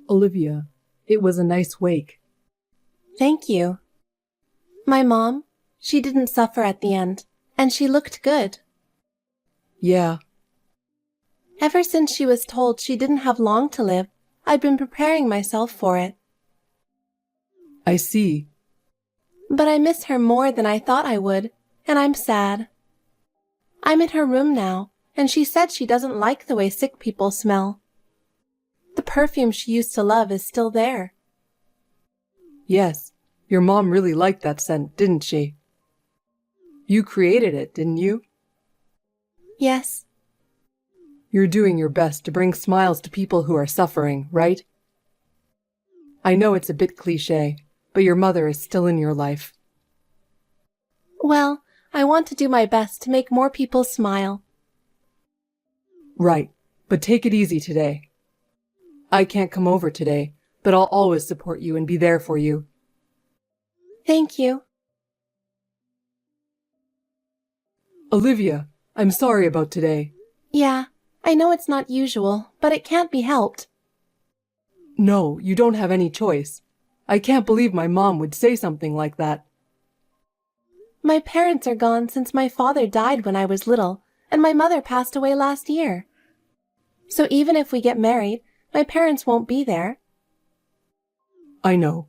Olivia, it was a nice wake. Thank you. My mom, she didn't suffer at the end, and she looked good. Yeah, Ever since she was told she didn't have long to live, I'd been preparing myself for it. I see. But I miss her more than I thought I would, and I'm sad. I'm in her room now, and she said she doesn't like the way sick people smell. The perfume she used to love is still there. Yes, your mom really liked that scent, didn't she? You created it, didn't you? Yes, You're doing your best to bring smiles to people who are suffering, right? I know it's a bit cliché, but your mother is still in your life. well, I want to do my best to make more people smile. Right, but take it easy today. I can't come over today, but I'll always support you and be there for you. Thank you. Olivia, I'm sorry about today. Yeah, I know it's not usual, but it can't be helped. No, you don't have any choice. I can't believe my mom would say something like that. My parents are gone since my father died when I was little, and my mother passed away last year. So even if we get married, my parents won't be there. I know.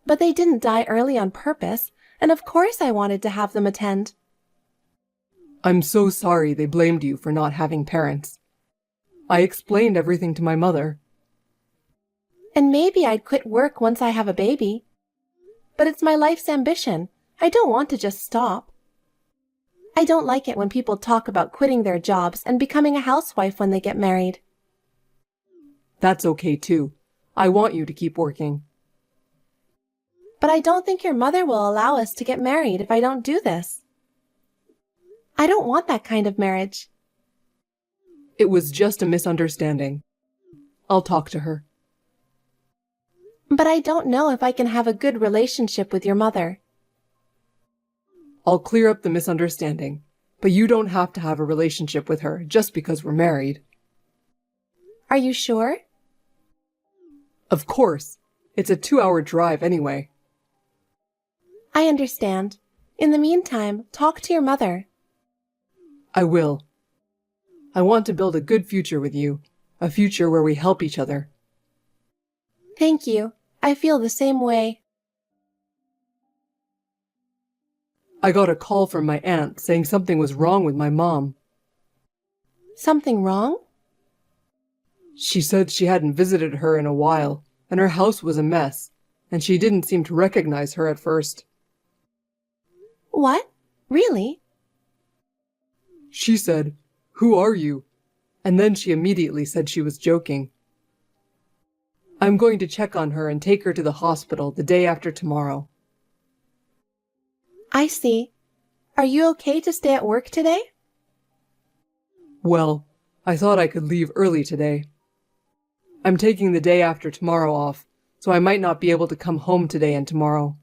But they didn't die early on purpose, and of course I wanted to have them attend. I'm so sorry they blamed you for not having parents. I explained everything to my mother. And maybe I'd quit work once I have a baby. But it's my life's ambition. I don't want to just stop. I don't like it when people talk about quitting their jobs and becoming a housewife when they get married. That's okay too. I want you to keep working. But I don't think your mother will allow us to get married if I don't do this. I don't want that kind of marriage. It was just a misunderstanding. I'll talk to her. But I don't know if I can have a good relationship with your mother. I'll clear up the misunderstanding, but you don't have to have a relationship with her just because we're married. Are you sure? Of course. It's a 2-hour drive anyway. I understand. In the meantime, talk to your mother. I will. I want to build a good future with you, a future where we help each other. Thank you. I feel the same way. I got a call from my aunt saying something was wrong with my mom. Something wrong? She said she hadn't visited her in a while, and her house was a mess, and she didn't seem to recognize her at first. What? Really? She said, "Who are you?" And then she immediately said she was joking. I'm going to check on her and take her to the hospital the day after tomorrow. I see. Are you okay to stay at work today? Well, I thought I could leave early today. I'm taking the day after tomorrow off, so I might not be able to come home today and tomorrow.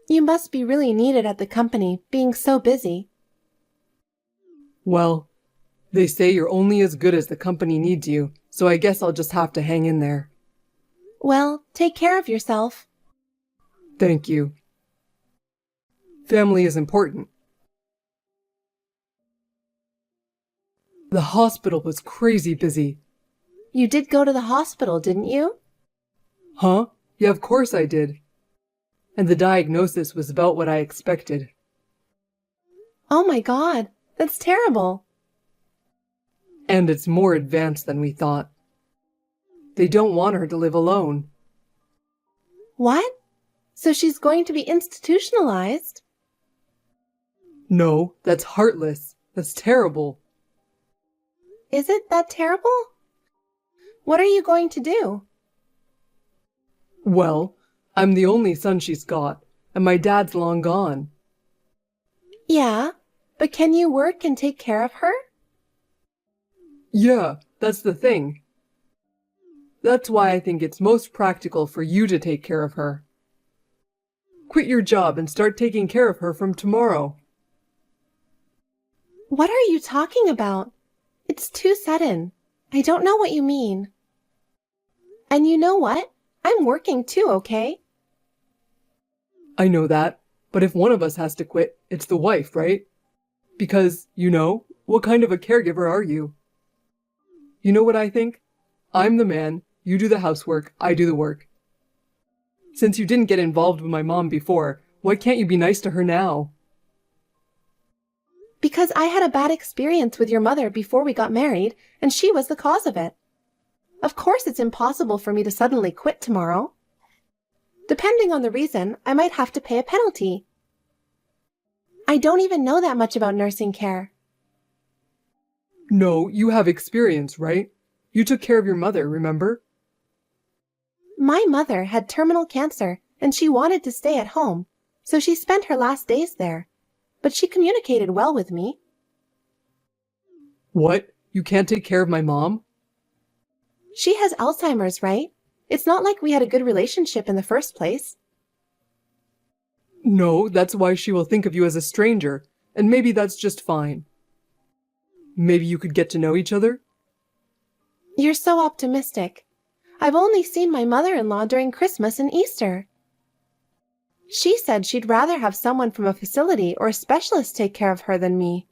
You must be really needed at the company, being so busy. Well, they say you're only as good as the company needs you, so I guess I'll just have to hang in there. Well, take care of yourself. Thank you. Family is important. The hospital was crazy busy. You did go to the hospital, didn't you? Huh? Yeah, of course I did. And the diagnosis was about what I expected. Oh my God, that's terrible. And it's more advanced than we thought. They don't want her to live alone. What? So she's going to be institutionalized? No, that's heartless. That's terrible. Is it that terrible? What are you going to do? Well, I'm the only son she's got, and my dad's long gone. Yeah, but can you work and take care of her? Yeah, that's the thing. That's why I think it's most practical for you to take care of her. Quit your job and start taking care of her from tomorrow. What are you talking about? It's too sudden. I don't know what you mean. And you know what? I'm working too, okay? I know that, but if one of us has to quit, it's the wife, right? Because, what kind of a caregiver are you? You know what I think? I'm the man, you do the housework, I do the work. Since you didn't get involved with my mom before, why can't you be nice to her now? Because I had a bad experience with your mother before we got married, and she was the cause of it. Of course it's impossible for me to suddenly quit tomorrow. Depending on the reason, I might have to pay a penalty. I don't even know that much about nursing care. No, you have experience, right? You took care of your mother, remember? My mother had terminal cancer, and she wanted to stay at home, so she spent her last days there. But she communicated well with me. What? You can't take care of my mom? She has Alzheimer's, right? It's not like we had a good relationship in the first place. No, that's why she will think of you as a stranger, and maybe that's just fine. Maybe you could get to know each other? You're so optimistic. I've only seen my mother-in-law during Christmas and Easter. She said she'd rather have someone from a facility or a specialist take care of her than me.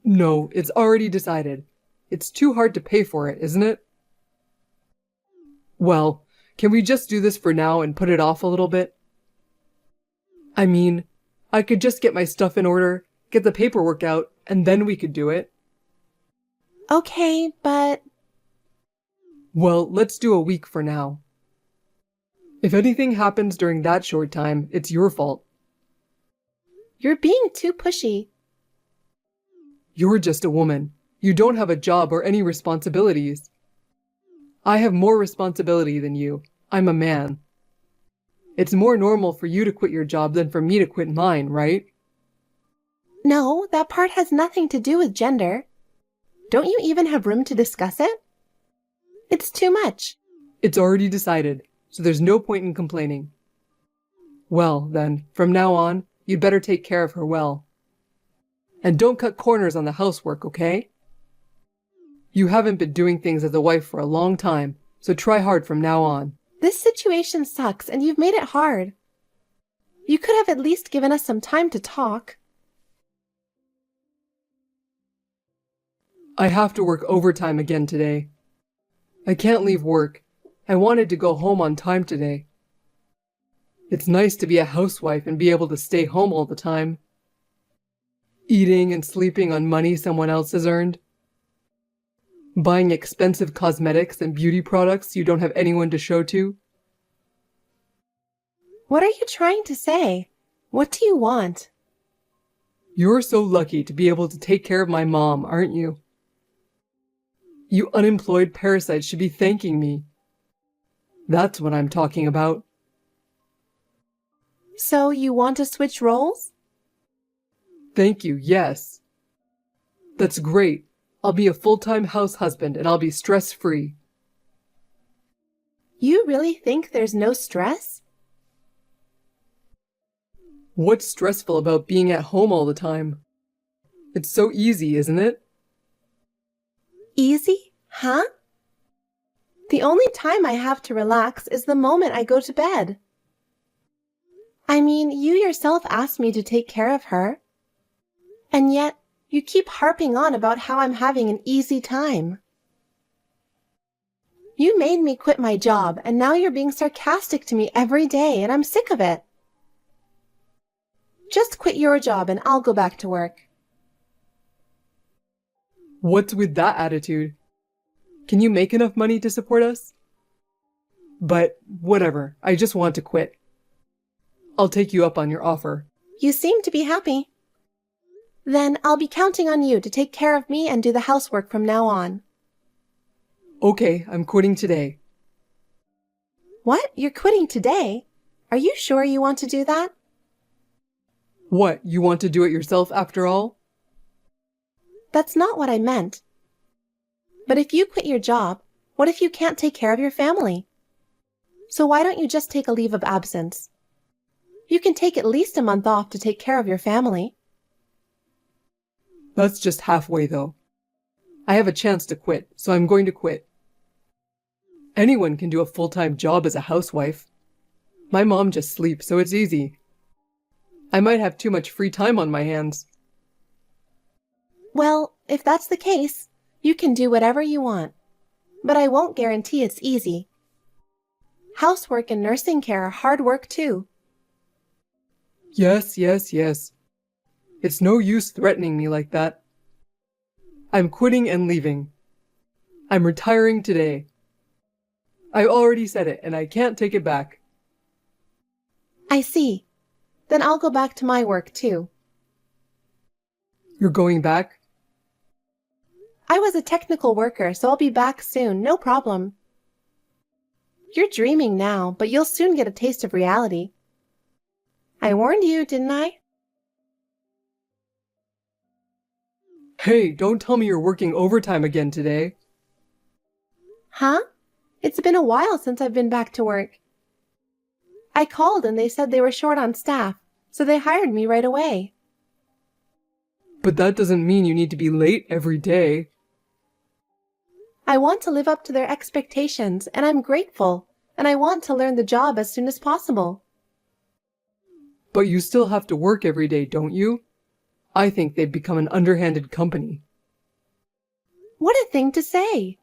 No, it's already decided. It's too hard to pay for it, isn't it? Well, can we just do this for now and put it off a little bit? I mean, I could just get my stuff in order, get the paperwork out, and then we could do it. Okay, but... Well, let's do a week for now. If anything happens during that short time, it's your fault. You're being too pushy. You're just a woman. You don't have a job or any responsibilities. I have more responsibility than you. I'm a man. It's more normal for you to quit your job than for me to quit mine, right? No, that part has nothing to do with gender. Don't you even have room to discuss it? It's too much. It's already decided, so there's no point in complaining. Well, then, from now on, you'd better take care of her well. And don't cut corners on the housework, okay? You haven't been doing things as a wife for a long time, so try hard from now on. This situation sucks and you've made it hard. You could have at least given us some time to talk. I have to work overtime again today. I can't leave work. I wanted to go home on time today. It's nice to be a housewife and be able to stay home all the time. Eating and sleeping on money someone else has earned. Buying expensive cosmetics and beauty products you don't have anyone to show to. What are you trying to say? What do you want? You're so lucky to be able to take care of my mom, aren't you? You unemployed parasites should be thanking me. That's what I'm talking about. So you want to switch roles? Thank you, yes. That's great. I'll be a full-time house husband and I'll be stress-free. You really think there's no stress? What's stressful about being at home all the time? It's so easy, isn't it? Easy? Huh? The only time I have to relax is the moment I go to bed. I mean, you yourself asked me to take care of her. And yet, you keep harping on about how I'm having an easy time. You made me quit my job, and now you're being sarcastic to me every day, and I'm sick of it. Just quit your job and I'll go back to work. What's with that attitude? Can you make enough money to support us? But whatever, I just want to quit. I'll take you up on your offer. You seem to be happy. Then I'll be counting on you to take care of me and do the housework from now on. Okay, I'm quitting today. What? You're quitting today? Are you sure you want to do that? What, you want to do it yourself after all? That's not what I meant. But if you quit your job, what if you can't take care of your family? So why don't you just take a leave of absence? You can take at least a month off to take care of your family. That's just halfway though. I have a chance to quit, so I'm going to quit. Anyone can do a full-time job as a housewife. My mom just sleeps, so it's easy. I might have too much free time on my hands. Well, if that's the case, you can do whatever you want. But I won't guarantee it's easy. Housework and nursing care are hard work too. Yes, yes, yes. It's no use threatening me like that. I'm quitting and leaving. I'm retiring today. I already said it, and I can't take it back. I see. Then I'll go back to my work too. You're going back? I was a technical worker, so I'll be back soon, no problem. You're dreaming now, but you'll soon get a taste of reality. I warned you, didn't I? Hey, don't tell me you're working overtime again today. Huh? It's been a while since I've been back to work. I called and they said they were short on staff, so they hired me right away. But that doesn't mean you need to be late every day. I want to live up to their expectations, and I'm grateful, and I want to learn the job as soon as possible. But you still have to work every day, don't you? I think they've become an underhanded company. What a thing to say!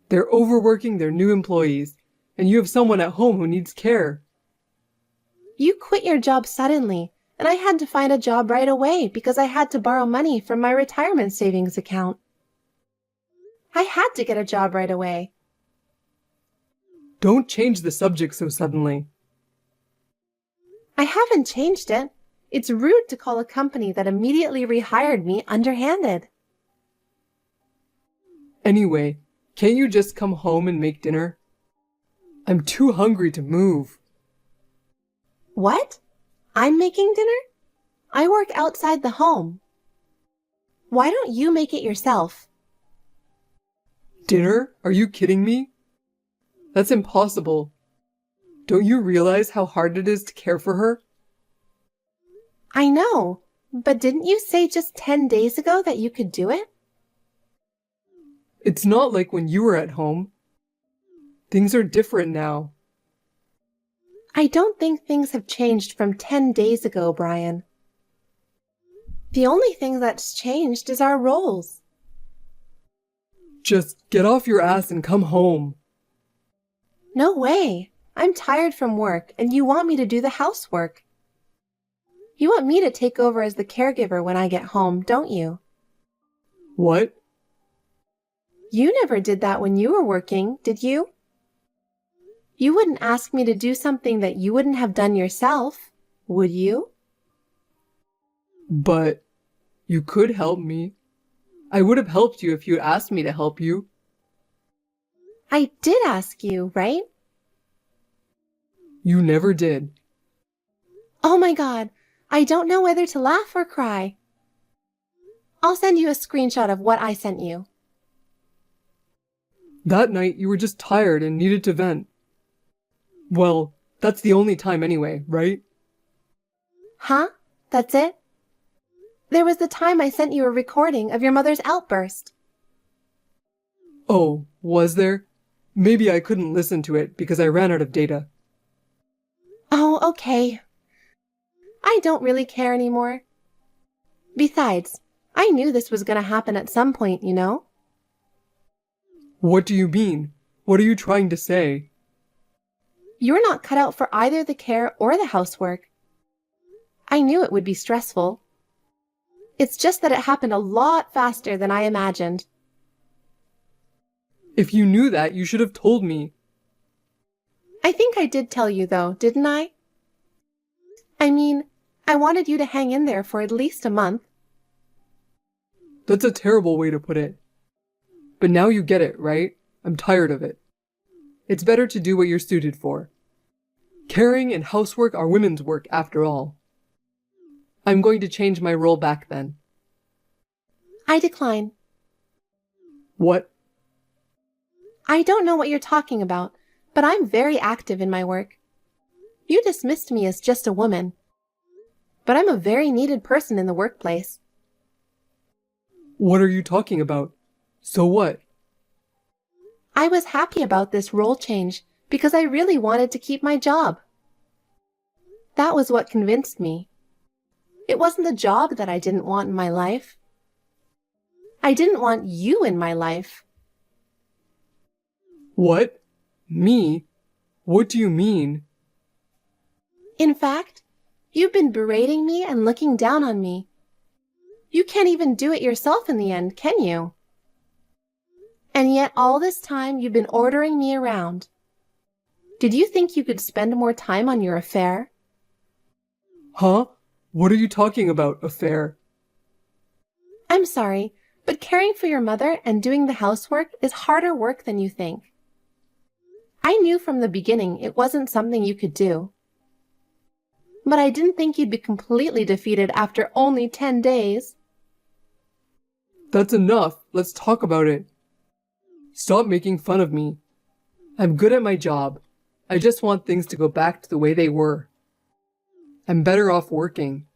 They're overworking their new employees, and you have someone at home who needs care. You quit your job suddenly, and I had to find a job right away because I had to borrow money from my retirement savings account. I had to get a job right away. Don't change the subject so suddenly. I haven't changed it. It's rude to call a company that immediately rehired me underhanded. Anyway, can't you just come home and make dinner? I'm too hungry to move. What? I'm making dinner? I work outside the home. Why don't you make it yourself? Dinner? Are you kidding me? That's impossible. Don't you realize how hard it is to care for her? I know, but didn't you say just 10 days ago that you could do it? It's not like when you were at home. Things are different now. I don't think things have changed from 10 days ago, Brian. The only thing that's changed is our roles. Just get off your ass and come home. No way. I'm tired from work, and you want me to do the housework. You want me to take over as the caregiver when I get home, don't you? What? You never did that when you were working, did you? You wouldn't ask me to do something that you wouldn't have done yourself, would you? But you could help me. I would have helped you if you asked me to help you. I did ask you, right? You never did. Oh my God, I don't know whether to laugh or cry. I'll send you a screenshot of what I sent you. That night you were just tired and needed to vent. Well, that's the only time anyway, right? Huh? That's it? There was the time I sent you a recording of your mother's outburst. Oh, was there? Maybe I couldn't listen to it because I ran out of data. Oh, okay. I don't really care anymore. Besides, I knew this was going to happen at some point, you know? What do you mean? What are you trying to say? You're not cut out for either the care or the housework. I knew it would be stressful. It's just that it happened a lot faster than I imagined. If you knew that, you should have told me. I think I did tell you, though, didn't I? I mean, I wanted you to hang in there for at least a month. That's a terrible way to put it. But now you get it, right? I'm tired of it. It's better to do what you're suited for. Caring and housework are women's work, after all. I'm going to change my role back then. I decline. What? I don't know what you're talking about, but I'm very active in my work. You dismissed me as just a woman, but I'm a very needed person in the workplace. What are you talking about? So what? I was happy about this role change because I really wanted to keep my job. That was what convinced me. It wasn't the job that I didn't want in my life. I didn't want you in my life. What? Me? What do you mean? In fact, you've been berating me and looking down on me. You can't even do it yourself in the end, can you? And yet all this time you've been ordering me around. Did you think you could spend more time on your affair? Huh? What are you talking about, affair? I'm sorry, but caring for your mother and doing the housework is harder work than you think. I knew from the beginning it wasn't something you could do. But I didn't think you'd be completely defeated after only 10 days. That's enough. Let's talk about it. Stop making fun of me. I'm good at my job. I just want things to go back to the way they were. I'm better off working.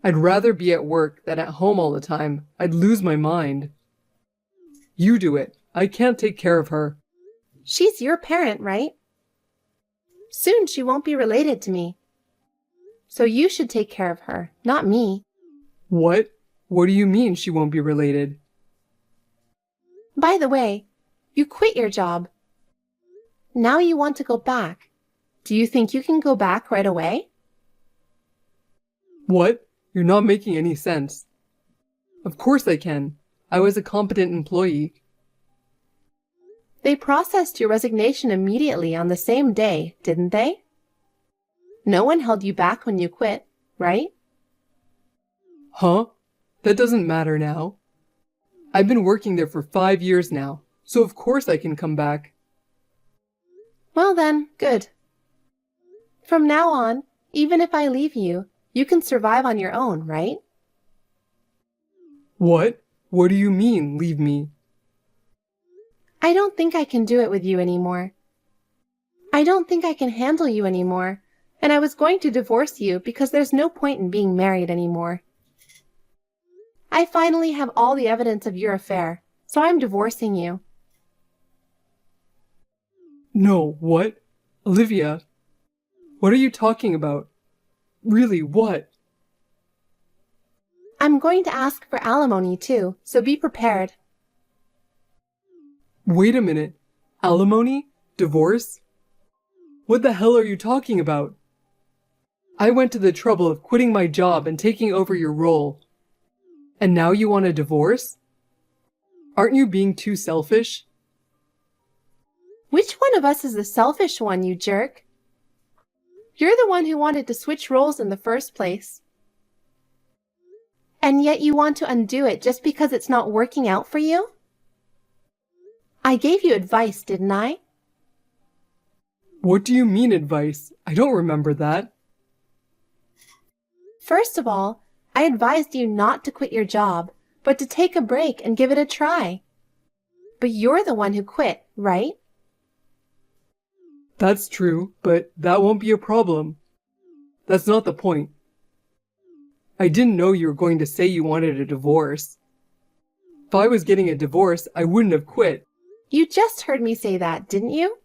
I'd rather be at work than at home all the time. I'd lose my mind. You do it. I can't take care of her. She's your parent, right? Soon she won't be related to me. So you should take care of her, not me. What? What do you mean she won't be related? By the way, you quit your job. Now you want to go back. Do you think you can go back right away? What? You're not making any sense. Of course I can. I was a competent employee. They processed your resignation immediately on the same day, didn't they? No one held you back when you quit, right? Huh? That doesn't matter now. I've been working there for 5 years now, so of course I can come back. Well then, good. From now on, even if I leave you, you can survive on your own, right? What? What do you mean, leave me? I don't think I can do it with you anymore. I don't think I can handle you anymore, and I was going to divorce you because there's no point in being married anymore. I finally have all the evidence of your affair, so I'm divorcing you. No, what? Olivia? What are you talking about? Really, what? I'm going to ask for alimony too, so be prepared. Wait a minute. Alimony? Divorce? What the hell are you talking about? I went to the trouble of quitting my job and taking over your role. And now you want a divorce? Aren't you being too selfish? Which one of us is the selfish one, you jerk? You're the one who wanted to switch roles in the first place. And yet you want to undo it just because it's not working out for you? I gave you advice, didn't I? What do you mean advice? I don't remember that. First of all, I advised you not to quit your job, but to take a break and give it a try. But you're the one who quit, right? That's true, but that won't be a problem. That's not the point. I didn't know you were going to say you wanted a divorce. If I was getting a divorce, I wouldn't have quit. You just heard me say that, didn't you?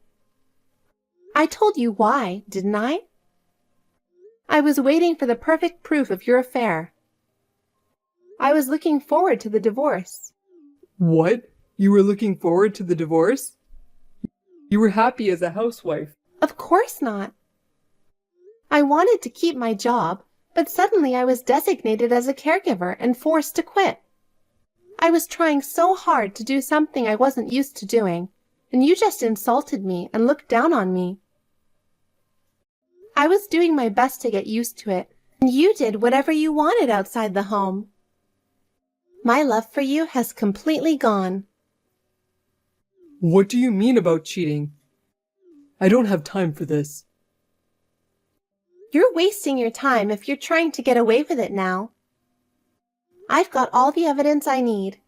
I told you why, didn't I? I was waiting for the perfect proof of your affair. I was looking forward to the divorce. What? You were looking forward to the divorce? You were happy as a housewife. Of course not. I wanted to keep my job, but suddenly I was designated as a caregiver and forced to quit. I was trying so hard to do something I wasn't used to doing, and you just insulted me and looked down on me. I was doing my best to get used to it, and you did whatever you wanted outside the home. My love for you has completely gone. What do you mean about cheating? I don't have time for this. You're wasting your time if you're trying to get away with it now. I've got all the evidence I need.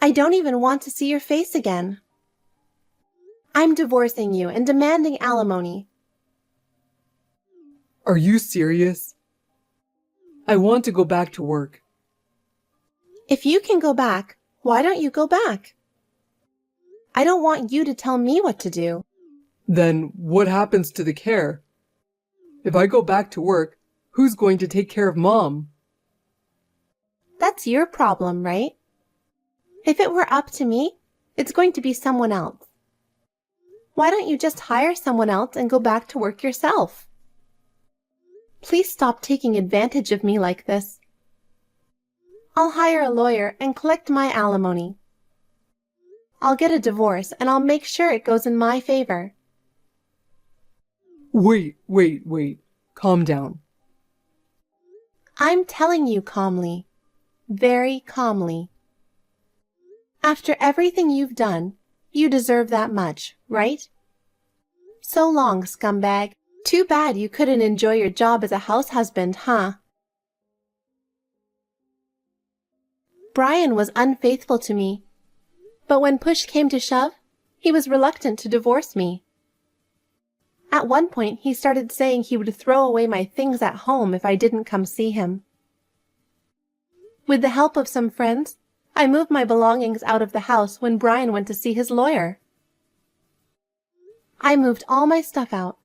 I don't even want to see your face again. I'm divorcing you and demanding alimony. Are you serious? I want to go back to work. If you can go back, why don't you go back? I don't want you to tell me what to do. Then what happens to the care? If I go back to work, who's going to take care of Mom? That's your problem, right? If it were up to me, it's going to be someone else. Why don't you just hire someone else and go back to work yourself? Please stop taking advantage of me like this. I'll hire a lawyer and collect my alimony. I'll get a divorce and I'll make sure it goes in my favor. Wait. Calm down. I'm telling you calmly. Very calmly. After everything you've done, you deserve that much, right? So long, scumbag. Too bad you couldn't enjoy your job as a house husband, huh? Brian was unfaithful to me, but when push came to shove, he was reluctant to divorce me. At one point, he started saying he would throw away my things at home if I didn't come see him. With the help of some friends, I moved my belongings out of the house when Brian went to see his lawyer. I moved all my stuff out.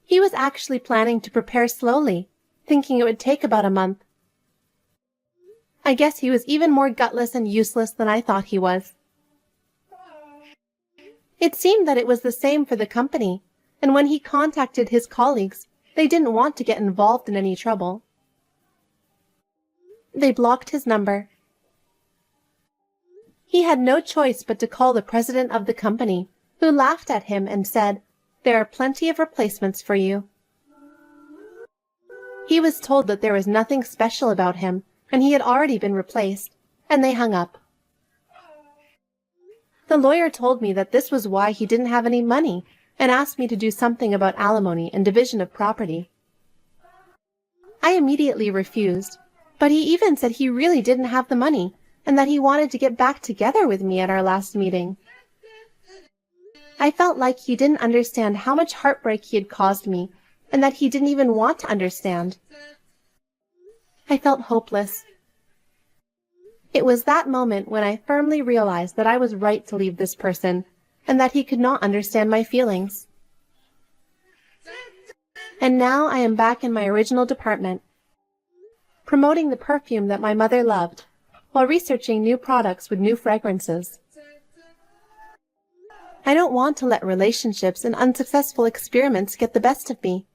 He was actually planning to prepare slowly, thinking it would take about a month. I guess he was even more gutless and useless than I thought he was. It seemed that it was the same for the company, and when he contacted his colleagues, they didn't want to get involved in any trouble. They blocked his number. He had no choice but to call the president of the company, who laughed at him and said, "There are plenty of replacements for you." He was told that there was nothing special about him, and he had already been replaced, and they hung up. The lawyer told me that this was why he didn't have any money, and asked me to do something about alimony and division of property. I immediately refused, but he even said he really didn't have the money, and that he wanted to get back together with me at our last meeting. I felt like he didn't understand how much heartbreak he had caused me, and that he didn't even want to understand. I felt hopeless. It was that moment when I firmly realized that I was right to leave this person, and that he could not understand my feelings. And now I am back in my original department, promoting the perfume that my mother loved, while researching new products with new fragrances. I don't want to let relationships and unsuccessful experiments get the best of me.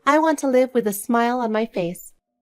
I want to live with a smile on my face,